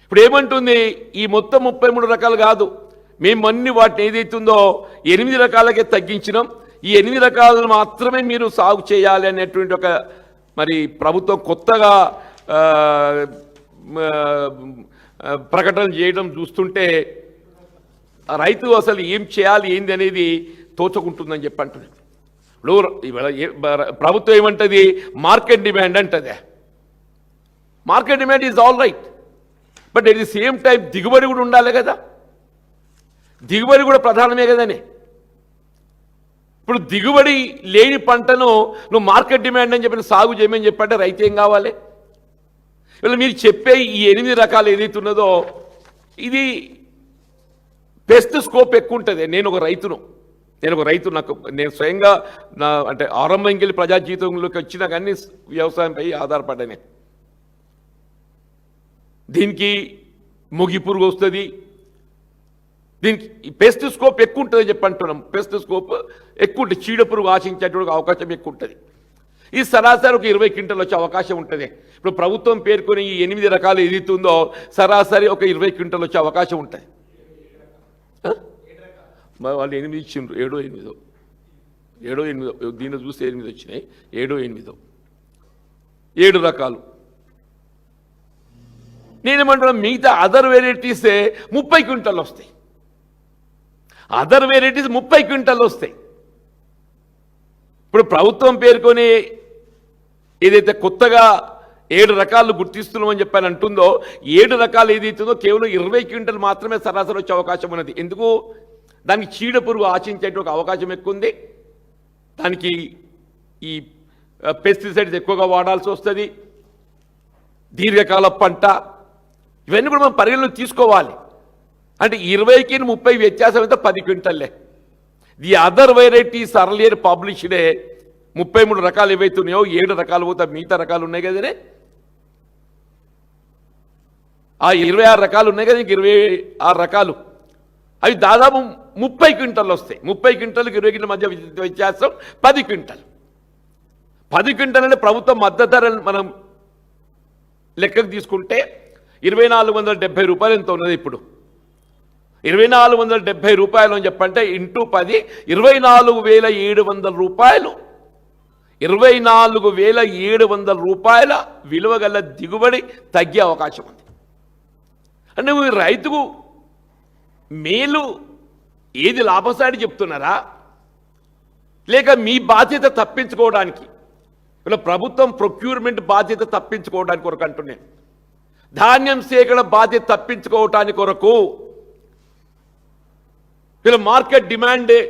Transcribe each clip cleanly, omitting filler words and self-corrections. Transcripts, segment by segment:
ఇప్పుడు ఏమంటుంది, ఈ మొత్తం 33 రకాలు కాదు, మేము అన్ని వాటిని ఏదైతుందో 8 రకాలకే తగ్గించినాం, ఈ 8 రకాలను మాత్రమే మీరు సాగు చేయాలి అనేటువంటి ఒక మరి ప్రభుత్వం కొత్తగా ప్రకటన చేయడం చూస్తుంటే రైతు అసలు ఏం చేయాలి ఏంది అనేది తోచకుంటుందని చెప్పి అంటున్నాడు. ప్రభుత్వం ఏమంటది, మార్కెట్ డిమాండ్ అంటది. Market demand is all right, but at the same time దిగుబడి కూడా ఉండాలి కదా, దిగుబడి కూడా ప్రధానమే కదనే. ఇప్పుడు దిగుబడి లేని పంటను నువ్వు మార్కెట్ డిమాండ్ అని చెప్పిన సాగు చేయమని చెప్పంటే రైతు ఏం కావాలి? ఇలా మీరు చెప్పే ఈ 8 రకాలు ఏదైతే ఉన్నదో ఇది పెస్ట్ స్కోప్ ఎక్కువ ఉంటుంది. నేను ఒక రైతు, నేను స్వయంగా నా అంటే ఆరంభంకి వెళ్ళి ప్రజా జీవితంలోకి వచ్చినా కానీ వ్యవసాయంపై ఆధారపడ్డానే. దీనికి ముగి పురుగు వస్తుంది, దీనికి పెస్ట్ స్కోప్ ఎక్కువ ఉంటుంది చెప్పి అంటున్నాం. పెస్ట్ స్కోప్ ఎక్కువ ఉంటుంది, చీడ పురుగు ఆశించేటువంటి అవకాశం ఎక్కువ ఉంటుంది. ఈ సరాసరి ఒక 20 క్వింటల్ వచ్చే అవకాశం ఉంటుంది. ఇప్పుడు ప్రభుత్వం పేర్కొని ఈ 8 రకాలు ఏదైతుందో సరాసరి ఒక 20 క్వింటల్ వచ్చే అవకాశం ఉంటుంది. వాళ్ళు 8 ఇచ్చిండ్రు, 7 8 దీన్ని చూస్తే 8 వచ్చినాయి, 7 8 7 రకాలు. నేనేమంటున్నా, మిగతా అదర్ వెరైటీసే 30 క్వింటల్ వస్తాయి. అదర్ వెరైటీస్ 30 క్వింటల్ వస్తాయి. ఇప్పుడు ప్రభుత్వం పేర్కొని ఏదైతే కొత్తగా 7 రకాలు గుర్తిస్తున్నామని చెప్పని అంటుందో 7 రకాలు ఏదైతుందో కేవలం 20 క్వింటల్ మాత్రమే సరాసరి వచ్చే అవకాశం ఉన్నది. ఎందుకు? దానికి చీడ పురుగు ఆశించేటువంటి అవకాశం ఎక్కువ ఉంది, దానికి ఈ పెస్టిసైడ్స్ ఎక్కువగా వాడాల్సి వస్తుంది, దీర్ఘకాల పంట, ఇవన్నీ కూడా మనం పరిగణలో తీసుకోవాలి. అంటే 20కి 30 వ్యత్యాసం అయితే 10 క్వింటల్లే. ది అదర్ వెరైటీస్ అర్లియర్ పబ్లిష్డే 33 రకాలు ఏవైతున్నాయో 7 రకాలు పోతే మిగతా రకాలు ఉన్నాయి కదనే. ఆ 26 రకాలు ఉన్నాయి కదా, 26 రకాలు అవి దాదాపు 30 క్వింటల్ వస్తాయి. 30 క్వింటల్కి 20 క్వింటల్ మధ్య వ్యత్యాసం 10 క్వింటల్. 10 క్వింటల్ అంటే ప్రభుత్వ మద్దతు ధర మనం లెక్కకు తీసుకుంటే 2470 రూపాయలు ఎంత ఉన్నది ఇప్పుడు. 2470 రూపాయలు అని చెప్పంటే ఇంటూ 10 24,700 రూపాయలు. 24,700 రూపాయల విలువ గల దిగుబడి తగ్గే అవకాశం ఉంది. అంటే మీరు రైతుకు మేలు ఏది లాభసాటి చెప్తున్నారా, లేక మీ బాధ్యత తప్పించుకోవడానికి, ఇలా ప్రభుత్వం ప్రొక్యూర్మెంట్ బాధ్యత తప్పించుకోవడానికి కొరకు అంటున్నాను, ధాన్యం సేకరణ బాధ్యత తప్పించుకోవటానికి కొరకు వీళ్ళ మార్కెట్ డిమాండే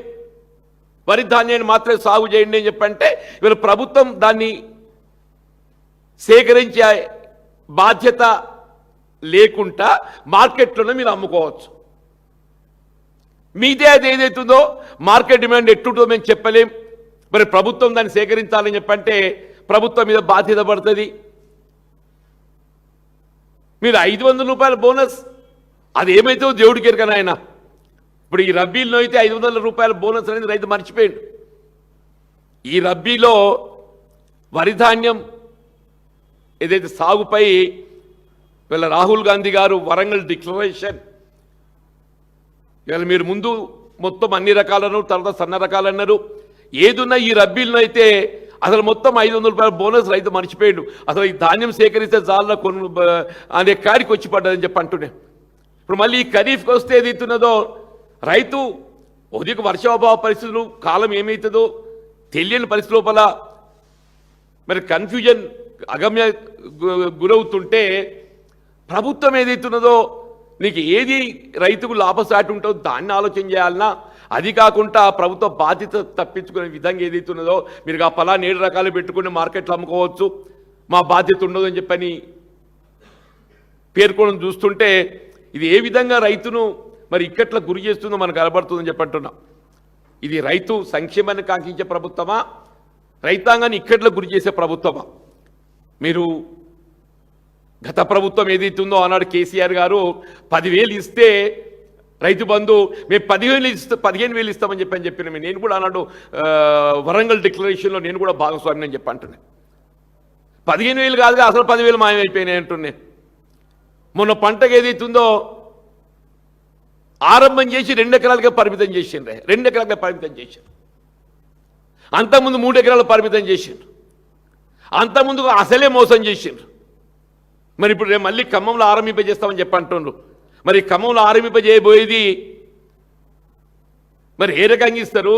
వరి ధాన్యాన్ని మాత్రమే సాగు చేయండి అని చెప్పంటే వీళ్ళ ప్రభుత్వం దాన్ని సేకరించే బాధ్యత లేకుండా మార్కెట్లోనే మీరు అమ్ముకోవచ్చు. మీదే అది ఏదైతుందో మార్కెట్ డిమాండ్ ఎట్టుంటుందో మేము చెప్పలేం. మరి ప్రభుత్వం దాన్ని సేకరించాలని చెప్పంటే ప్రభుత్వం మీద బాధ్యత పడుతుంది. మీరు 500 రూపాయల బోనస్ అది ఏమైతే దేవుడికి ఎరకన ఆయన. ఇప్పుడు ఈ రబ్బీలో అయితే 500 రూపాయల బోనస్ అనేది రైతు మర్చిపోయాడు. ఈ రబ్బీలో వరి ధాన్యం ఏదైతే సాగుపై వీళ్ళ రాహుల్ గాంధీ గారు వరంగల్ డిక్లరేషన్, ఇవాళ మీరు ముందు మొత్తం అన్ని రకాలను తర్వాత సన్న రకాలన్నారు, ఏదున్నా ఈ రబ్బీల్లో అయితే అసలు మొత్తం 500 రూపాయల బోనస్ రైతు మర్చిపోయాడు. అసలు ఈ ధాన్యం సేకరిస్తే చాలా అనే కాడికి వచ్చి పడ్డదని చెప్పి అంటున్నాను. ఇప్పుడు మళ్ళీ ఈ ఖరీఫ్కి వస్తే ఏదైతున్నదో రైతు ఉదయం వర్షాభావ పరిస్థితులు, కాలం ఏమవుతుందో తెలియని పరిస్థితి లోపల మరి కన్ఫ్యూజన్ అగమ్య గురవుతుంటే ప్రభుత్వం ఏదైతున్నదో నీకు ఏది రైతుకు లాభసాటి ఉంటుందో దాన్ని ఆలోచన చేయాలన్నా, అది కాకుండా ప్రభుత్వ బాధ్యత తప్పించుకునే విధంగా ఏదైతున్నదో మీరు ఆ ఫలాన్ని 7 రకాలు పెట్టుకుని మార్కెట్లో అమ్ముకోవచ్చు, మా బాధ్యత ఉండదు అని చెప్పని పేర్కొనడం చూస్తుంటే ఇది ఏ విధంగా రైతును మరి ఇక్కట్లా గురి చేస్తుందో మనకు కనబడుతుందని చెప్పంటున్నాం. ఇది రైతు సంక్షేమాన్ని కాంక్షించే ప్రభుత్వమా, రైతాంగాన్ని ఇక్కట్లా గురి చేసే ప్రభుత్వమా? మీరు గత ప్రభుత్వం ఏదైతుందో ఆనాడు కేసీఆర్ గారు 10,000 ఇస్తే రైతు బంధు మేము 15,000 ఇస్తామని చెప్పిన నేను కూడా ఆనాడు వరంగల్ డిక్లరేషన్లో నేను కూడా భాగస్వామిని అని చెప్పి అంటున్నాను. 15,000 కాదుగా అసలు 10,000 మాయమైపోయినాయి అంటున్నాను. మొన్న పంటకు ఏదైతుందో ఆరంభం చేసి 2 ఎకరాలకే పరిమితం చేసిండ్రే, 2 ఎకరాలకే పరిమితం చేశారు. అంతకుముందు 3 ఎకరాలు పరిమితం చేసిండ్రు. అంతకుముందు అసలే మోసం చేసిండ్రు. మరి ఇప్పుడు రేపు మళ్ళీ ఖమ్మంలో ఆరంభింపజేస్తామని చెప్పి అంటుండ్రు. మరి ఖమ్మంలో ఆరంభింపజేయబోయేది మరి ఏ రకంగా ఇస్తారు?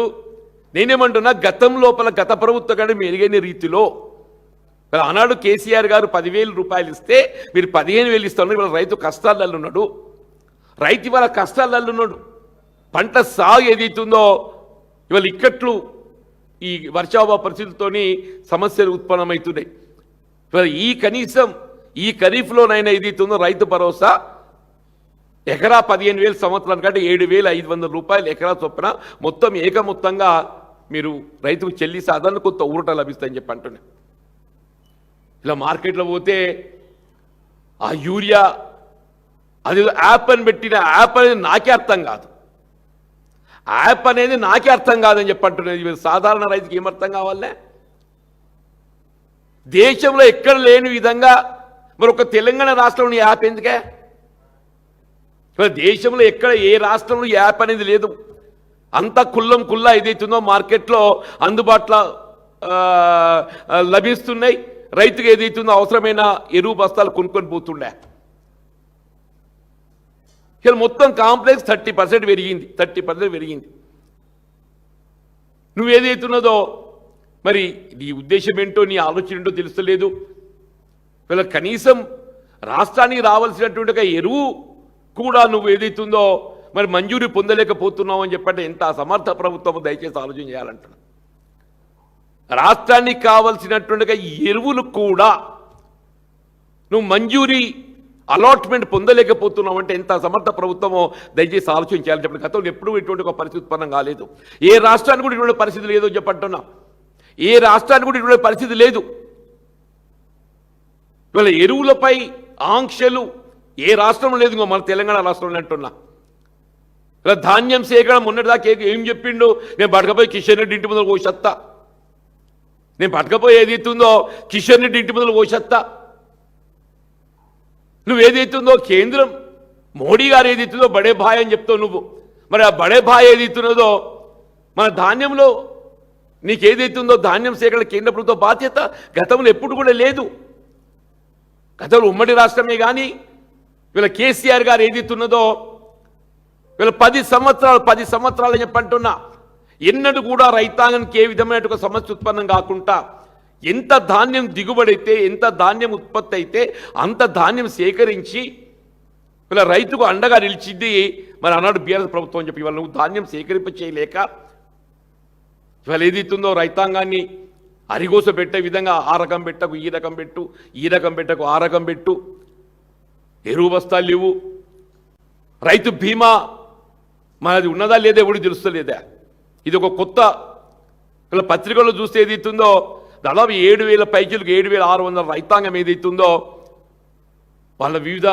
నేనేమంటున్నా, గతం లోపల గత ప్రభుత్వం కంటే మెరుగైన రీతిలో మరి ఆనాడు కేసీఆర్ గారు 10,000 రూపాయలు ఇస్తే మీరు 15,000 ఇస్తున్నారు. ఇవాళ రైతు కష్టాలలో ఉన్నాడు. రైతు ఇవాళ కష్టాలలో ఉన్నాడు. పంట సాగు ఏదైతుందో ఇవాళ ఇక్కట్లు ఈ వర్షాభావ పరిస్థితులతోని సమస్యలు ఉత్పన్నమవుతున్నాయి. ఇవాళ కనీసం ఈ ఖరీఫ్లోనైనా ఏదైతుందో రైతు భరోసా ఎకరా 15,000 సంవత్సరానికంటే 7,500 రూపాయలు ఎకరా చొప్పున మొత్తం ఏకమొత్తంగా మీరు రైతుకు చెల్లి సాధారణ కొంత ఊరట లభిస్తాయని చెప్పి అంటున్నాను. ఇలా మార్కెట్లో పోతే ఆ యూరియా అది యాప్ అని పెట్టిన యాప్ అనేది నాకే అర్థం కాదు. యాప్ అనేది నాకే అర్థం కాదని చెప్పి అంటున్నది. సాధారణ రైతుకి ఏమర్థం కావాలనే? దేశంలో ఎక్కడ లేని విధంగా మరి ఒక తెలంగాణ రాష్ట్రంలో యాప్ ఎందుకే? దేశంలో ఎక్కడ ఏ రాష్ట్రంలో యాప్ అనేది లేదు. అంత కుల్లం కుల్లా ఏదైతుందో మార్కెట్లో అందుబాటులో లభిస్తున్నాయి. రైతుకు ఏదైతుందో అవసరమైన ఎరువు బస్తాలు కొనుక్కొని పోతుండే. ఇలా మొత్తం కాంప్లెక్స్ 30% పెరిగింది, 30% పెరిగింది. నువ్వేదైతున్నదో మరి నీ ఉద్దేశం ఏంటో, నీ ఆలోచన ఏంటో తెలుస్తలేదు. వీళ్ళ కనీసం రాష్ట్రానికి రావాల్సినటువంటి ఒక ఎరువు కూడా నువ్వు ఏదైతుందో మరి మంజూరీ పొందలేకపోతున్నావు అని చెప్పంటే ఎంత అసమర్థ ప్రభుత్వం, దయచేసి ఆలోచన చేయాలంటున్నా. రాష్ట్రానికి కావలసినటువంటి ఎరువులు కూడా నువ్వు మంజూరీ అలాట్మెంట్ పొందలేకపోతున్నావు అంటే ఎంత అసమర్థ ప్రభుత్వమో దయచేసి ఆలోచన చేయాలని చెప్పండి. గతంలో ఎప్పుడూ ఇటువంటి ఒక పరిస్థితి ఉత్పన్నం కాలేదు. ఏ రాష్ట్రానికి కూడా ఇటువంటి పరిస్థితి లేదో చెప్పంటున్నా. ఏ రాష్ట్రానికి కూడా ఇటువంటి పరిస్థితి లేదు. ఇవాళ ఎరువులపై ఆంక్షలు ఏ రాష్ట్రంలో లేదు, మన తెలంగాణ రాష్ట్రంలో అంటున్నా. ఇలా ధాన్యం సేకరణ మొన్నటిదాకా ఏం చెప్పిండు? నేను పడకపోయి కిషన్ రెడ్డి ఇంటి ముందర పోసేత్తా, నేను పడకపోయి ఏదైతుందో కిషన్ రెడ్డి ఇంటి ముందర పోసేత్తా. నువ్వు ఏదైతుందో కేంద్రం మోడీ గారు ఏదైతుందో బడే భాయ్ అని చెప్తావు నువ్వు. మరి ఆ బడే భాయ్ ఏదైతున్నదో మన ధాన్యంలో నీకేదైతుందో ధాన్యం సేకరణ కేంద్ర ప్రభుత్వ బాధ్యత గతంలో ఎప్పుడు కూడా లేదు. గతంలో ఉమ్మడి రాష్ట్రమే కానీ వీళ్ళ కేసీఆర్ గారు ఏదైతున్నదో వీళ్ళ 10 సంవత్సరాలు అని చెప్పంటున్నా ఎన్నడూ కూడా రైతాంగానికి ఏ విధమైన ఒక సమస్య ఉత్పన్నం కాకుండా ఎంత ధాన్యం దిగుబడి అయితే, ఎంత ధాన్యం ఉత్పత్తి అయితే అంత ధాన్యం సేకరించి వీళ్ళ రైతుకు అండగా నిలిచింది మరి అన్నాడు బీఆర్ఎస్ ప్రభుత్వం అని చెప్పి. ఇవాళ నువ్వు ధాన్యం సేకరింప చేయలేక ఇవాళ ఏదైతుందో రైతాంగాన్ని అరిగోస పెట్టే విధంగా ఆ రకం పెట్టకు, ఈ రకం పెట్టు, ఈ రకం పెట్టకు, ఆ రకం పెట్టు, ఎరువు బస్తాలు లేవు, రైతు బీమా మనది ఉన్నదా లేదా ఎవడు తెలుస్తలేదా? ఇది ఒక కొత్త ఇలా పత్రికల్లో చూస్తే ఏదైతుందో దాదాపు 7,000 పైచీలకు 7,600 రైతాంగం ఏదైతుందో వాళ్ళ వివిధ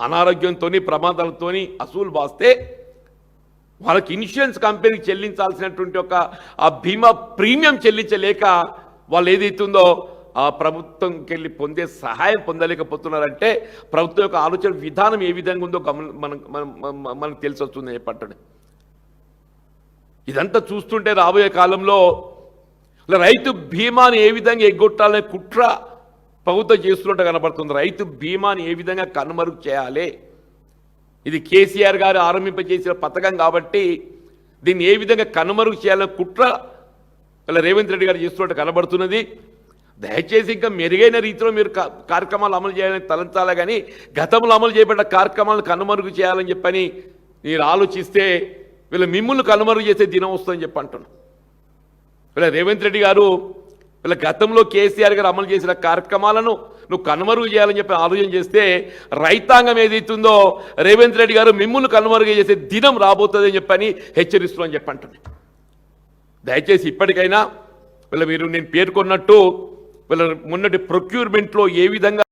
అనారోగ్యంతో ప్రమాదాలతో అసూలు బాస్తే వాళ్ళకి ఇన్సూరెన్స్ కంపెనీకి చెల్లించాల్సినటువంటి ఒక ఆ బీమా ప్రీమియం చెల్లించలేక వాళ్ళు ఏదైతుందో ఆ ప్రభుత్వంకి వెళ్ళి పొందే సహాయం పొందలేకపోతున్నారంటే ప్రభుత్వం యొక్క ఆలోచన విధానం ఏ విధంగా ఉందో మనకు తెలిసి వస్తుందని చెప్పండి. ఇదంతా చూస్తుంటే రాబోయే కాలంలో రైతు బీమాని ఏ విధంగా ఎగ్గొట్టాలనే కుట్ర ప్రభుత్వం చేస్తున్నట్టు కనబడుతుంది. రైతు బీమాని ఏ విధంగా కనుమరుగు చేయాలి, ఇది కేసీఆర్ గారు ఆరంభింపజేసిన పథకం కాబట్టి దీన్ని ఏ విధంగా కనుమరుగు చేయాలనే కుట్ర ఇలా రేవంత్ రెడ్డి గారు చేస్తున్నట్టు కనబడుతున్నది. దయచేసి ఇంకా మెరుగైన రీతిలో మీరు కార్యక్రమాలు అమలు చేయాలని తలంచాలా కానీ గతంలో అమలు చేయబడ్డ కార్యక్రమాలను కనుమరుగు చేయాలని చెప్పని మీరు ఆలోచిస్తే వీళ్ళు మిమ్మల్ని కనుమరుగు చేసే దినం వస్తుందని చెప్పి అంటున్నాను. వీళ్ళ రేవంత్ రెడ్డి గారు వీళ్ళ గతంలో కేసీఆర్ గారు అమలు చేసిన కార్యక్రమాలను నువ్వు కనుమరుగు చేయాలని చెప్పి ఆలోచన చేస్తే రైతాంగం ఏదైతుందో రేవంత్ రెడ్డి గారు మిమ్మల్ని కనుమరుగు చేసే దినం రాబోతుందని చెప్పని హెచ్చరిస్తున్నామని చెప్పి అంటున్నాను. దయచేసి ఇప్పటికైనా వీళ్ళ మీరు నేను పేర్కొన్నట్టు వీళ్ళ మొన్నటి ప్రొక్యూర్మెంట్లో ఏ విధంగా